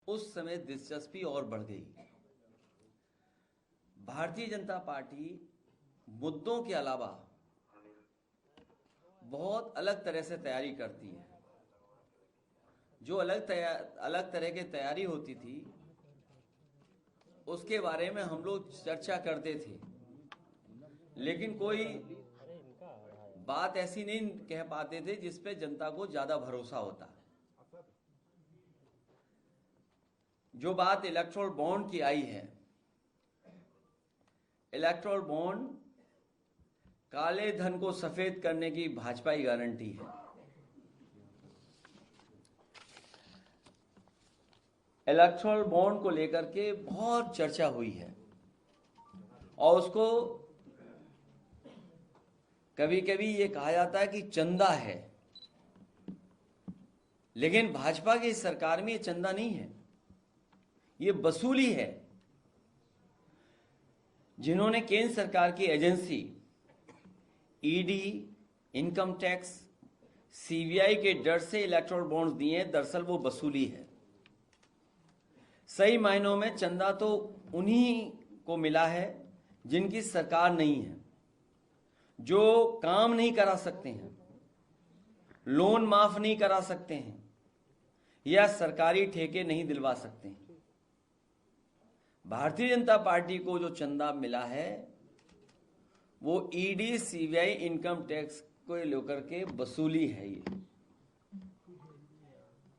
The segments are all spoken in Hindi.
उस समय दिलचस्पी और बढ़ गई। भारतीय जनता पार्टी मुद्दों के अलावा बहुत अलग तरह से तैयारी करती है। जो अलग तरह की तैयारी होती थी उसके बारे में हम लोग चर्चा करते थे, लेकिन कोई बात ऐसी नहीं कह पाते थे जिस पे जनता को ज्यादा भरोसा होता। जो बात इलेक्टोरल बॉन्ड की आई है, इलेक्टोरल बॉन्ड काले धन को सफेद करने की भाजपा की गारंटी है। इलेक्टोरल बॉन्ड को लेकर के बहुत चर्चा हुई है और उसको कभी कभी ये कहा जाता है कि चंदा है, लेकिन भाजपा की सरकार में ये चंदा नहीं है, ये वसूली है। जिन्होंने केंद्र सरकार की agency ED, income tax, CBI के डर से इलेक्टोरल बॉन्ड्स दिए हैं, दरअसल वो वसूली है। सही मायनों में चंदा तो उन्हीं को मिला है जिनकी सरकार नहीं है, जो काम नहीं करा सकते हैं, लोन माफ नहीं करा सकते हैं या सरकारी ठेके नहीं दिलवा सकते हैं। भारतीय जनता पार्टी को जो चंदा मिला है वो ईडी, सीबीआई, इनकम टैक्स को लेकर के वसूली है ये।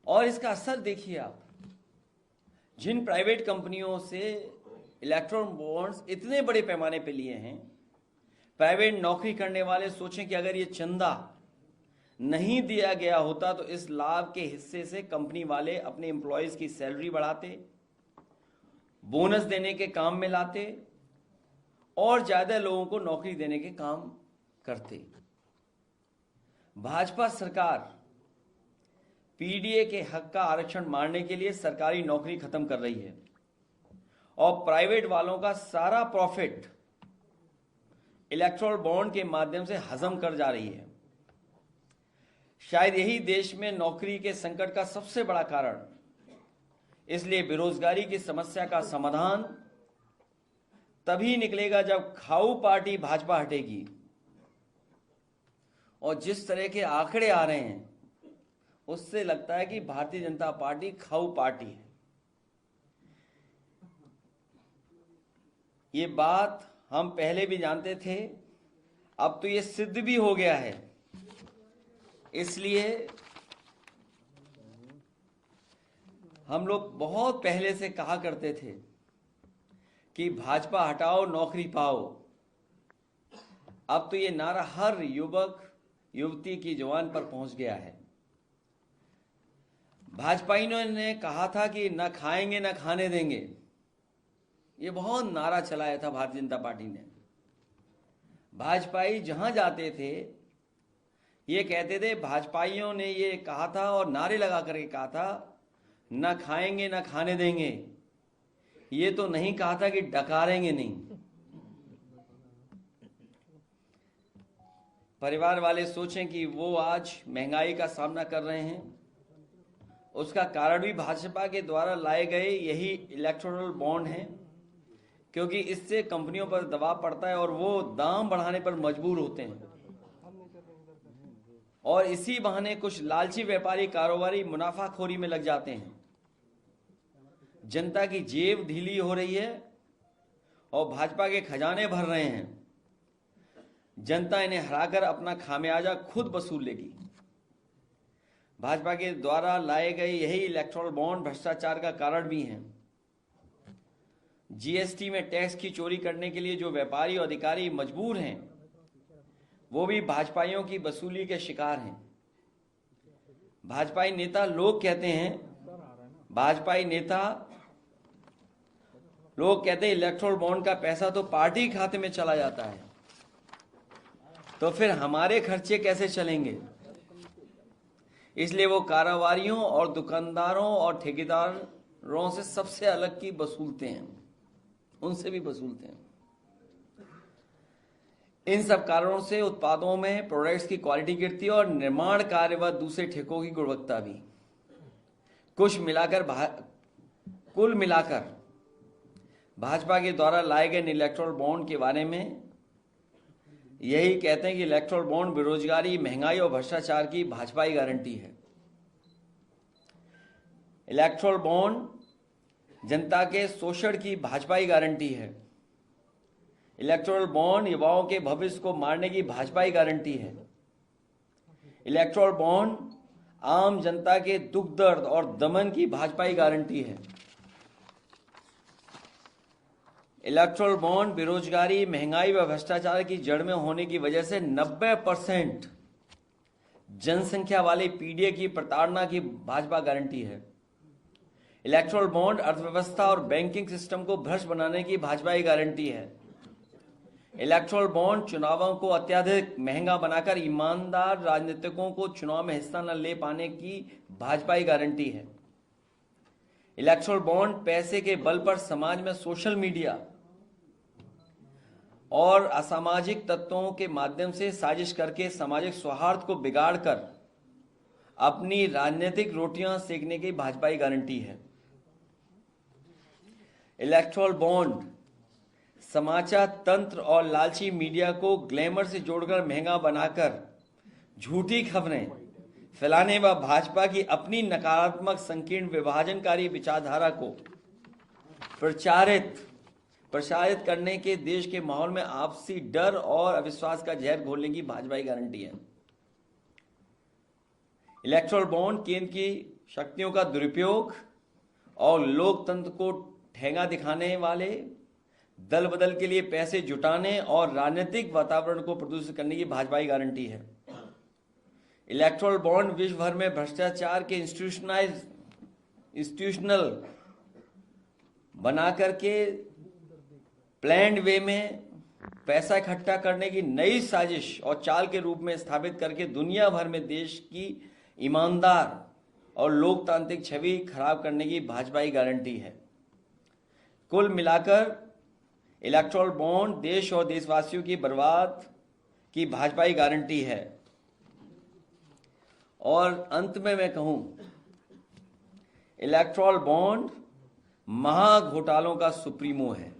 और इसका असर देखिए आप, जिन प्राइवेट कंपनियों से इलेक्ट्रॉन बॉन्ड्स इतने बड़े पैमाने पे लिए हैं, प्राइवेट नौकरी करने वाले सोचें कि अगर ये चंदा नहीं दिया गया होता तो इस लाभ के हिस्से से कंपनी वाले अपने एम्प्लॉयज की सैलरी बढ़ाते, बोनस देने के काम में लाते और ज्यादा लोगों को नौकरी देने के काम करते। भाजपा सरकार पीडीए के हक का आरक्षण मारने के लिए सरकारी नौकरी खत्म कर रही है और प्राइवेट वालों का सारा प्रॉफिट इलेक्टोरल बॉन्ड के माध्यम से हजम कर जा रही है। शायद यही देश में नौकरी के संकट का सबसे बड़ा कारण। इसलिए बेरोजगारी की समस्या का समाधान तभी निकलेगा जब खाऊ पार्टी भाजपा हटेगी। और जिस तरह के आंकड़े आ रहे हैं उससे लगता है कि भारतीय जनता पार्टी खाऊ पार्टी है। ये बात हम पहले भी जानते थे, अब तो ये सिद्ध भी हो गया है। इसलिए हम लोग बहुत पहले से कहा करते थे कि भाजपा हटाओ नौकरी पाओ। अब तो ये नारा हर युवक युवती की जुबान पर पहुंच गया है। भाजपाइयों ने कहा था कि न खाएंगे न खाने देंगे, ये बहुत नारा चलाया था भारतीय जनता पार्टी ने। भाजपाई जहां जाते थे ये कहते थे, भाजपाइयों ने ये कहा था और नारे लगा करके कहा था न खाएंगे न खाने देंगे। ये तो नहीं कहा था कि डकारेंगे नहीं। परिवार वाले सोचें कि वो आज महंगाई का सामना कर रहे हैं, उसका कारण भी भाजपा के द्वारा लाए गए यही इलेक्टोरल बॉन्ड है, क्योंकि इससे कंपनियों पर दबाव पड़ता है और वो दाम बढ़ाने पर मजबूर होते हैं और इसी बहाने कुछ लालची व्यापारी कारोबारी मुनाफाखोरी में लग जाते हैं। जनता की जेब ढीली हो रही है और भाजपा के खजाने भर रहे हैं। जनता इन्हें हराकर अपना खामियाजा खुद वसूल लेगी। भाजपा के द्वारा लाए गए यही इलेक्टोरल बॉन्ड भ्रष्टाचार का कारण भी हैं। जीएसटी में टैक्स की चोरी करने के लिए जो व्यापारी और अधिकारी मजबूर हैं वो भी भाजपाइयों की वसूली के शिकार हैं। भाजपाई नेता लोग कहते हैं इलेक्टोरल बॉन्ड का पैसा तो पार्टी खाते में चला जाता है, तो फिर हमारे खर्चे कैसे चलेंगे। इसलिए वो कारोबारियों और दुकानदारों और ठेकेदारों से सबसे अलग की वसूलते हैं, उनसे भी वसूलते हैं। इन सब कारणों से उत्पादों में प्रोडक्ट्स की क्वालिटी गिरती है और निर्माण कार्य व दूसरे ठेकों की गुणवत्ता भी। कुछ मिलाकर कुल मिलाकर भाजपा के द्वारा लाए गए इलेक्टोरल बॉन्ड के बारे में यही कहते हैं कि इलेक्टोरल बॉन्ड बेरोजगारी, महंगाई और भ्रष्टाचार की भाजपा की गारंटी है। इलेक्टोरल बॉन्ड जनता के शोषण की भाजपा की गारंटी है। इलेक्टोरल बॉन्ड युवाओं के भविष्य को मारने की भाजपा की गारंटी है। इलेक्टोरल बॉन्ड आम जनता के दुख दर्द और दमन की भाजपा की गारंटी है। इलेक्टोरल बॉन्ड बेरोजगारी, महंगाई व भ्रष्टाचार की जड़ में होने की वजह से 90% जनसंख्या वाले पीडीए की प्रताड़ना की भाजपा गारंटी है। इलेक्टोरल बॉन्ड अर्थव्यवस्था और बैंकिंग सिस्टम को भ्रष्ट बनाने की भाजपा की गारंटी है। इलेक्टोरल बॉन्ड चुनावों को अत्यधिक महंगा बनाकर ईमानदार राजनीतिकों को चुनाव में हिस्सा न ले पाने की भाजपा की गारंटी है। इलेक्टोरल बॉन्ड पैसे के बल पर समाज में सोशल मीडिया और असामाजिक तत्वों के माध्यम से साजिश करके सामाजिक सौहार्द को बिगाड़कर अपनी राजनीतिक रोटियां सेकने की भाजपा की गारंटी है। इलेक्टोरल बॉन्ड समाचार तंत्र और लालची मीडिया को ग्लैमर से जोड़कर महंगा बनाकर झूठी खबरें फैलाने व भाजपा की अपनी नकारात्मक, संकीर्ण, विभाजनकारी विचारधारा को प्रसारित करने के देश के माहौल में आपसी डर और अविश्वास का जहर घोलने की भाजपा की गारंटी है। इलेक्टोरल बॉन्ड केंद्र की शक्तियों का दुरुपयोग और लोकतंत्र को ठेंगा दिखाने वाले, दल बदल के लिए पैसे जुटाने और राजनीतिक वातावरण को प्रदूषित करने की भाजपा की गारंटी है। इलेक्टोरल बॉन्ड विश्व भर में भ्रष्टाचार के इंस्टीट्यूशनल बना करके प्लान्ड वे में पैसा इकट्ठा करने की नई साजिश और चाल के रूप में स्थापित करके दुनिया भर में देश की ईमानदार और लोकतांत्रिक छवि खराब करने की भाजपा की गारंटी है। कुल मिलाकर इलेक्टोरल बॉन्ड देश और देशवासियों की बर्बाद की भाजपा की गारंटी है। और अंत में मैं कहूं, इलेक्टोरल बॉन्ड महाघोटालों का सुप्रीमो है।